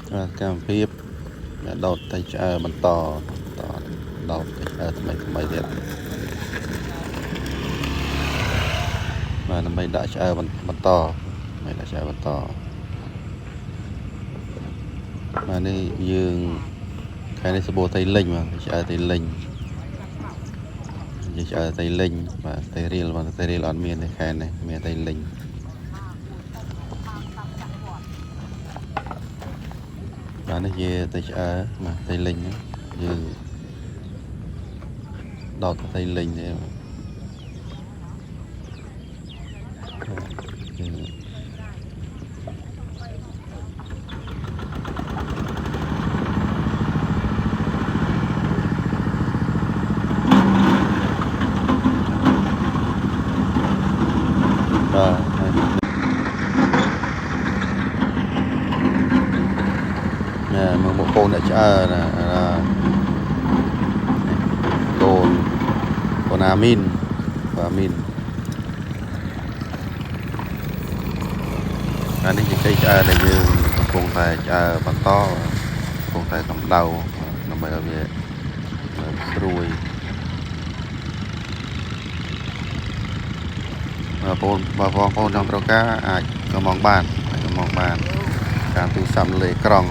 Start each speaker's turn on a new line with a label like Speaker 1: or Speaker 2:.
Speaker 1: កម្មភាពដោតតែឆ្អើបន្តដោតតែឆ្អើថ្មីទៀតបាទដើម្បីដាក់ឆ្អើបន្តដើម្បីដាក់ឆ្អើបន្តបាទនេះយើងខែនេះសបោតៃលេងបាទឆ្អើតៃលេងនិយាយឆ្អើតៃលេងបាទតៃរៀលបាទតៃរៀលអត់មានទេខែនេះមានតៃលេងបាទនេះជាតៃឆ្អើបាទតៃលេងយើងដោតតៃលេងទេបាទមើលមកកូនអ្នកឆ្អើណាកូនអាមីនបាទអាមីនអានេះជាឆ្អើដែលយើងកំពុងតែឆ្អើបន្តកំពុងតែកម្ដៅដើម្បីឲ្យវាស្រួយបងប្អូនចង់ត្រូវការអាចកម្មងបានតាមទូរស័ព្ទលើអេក្រង់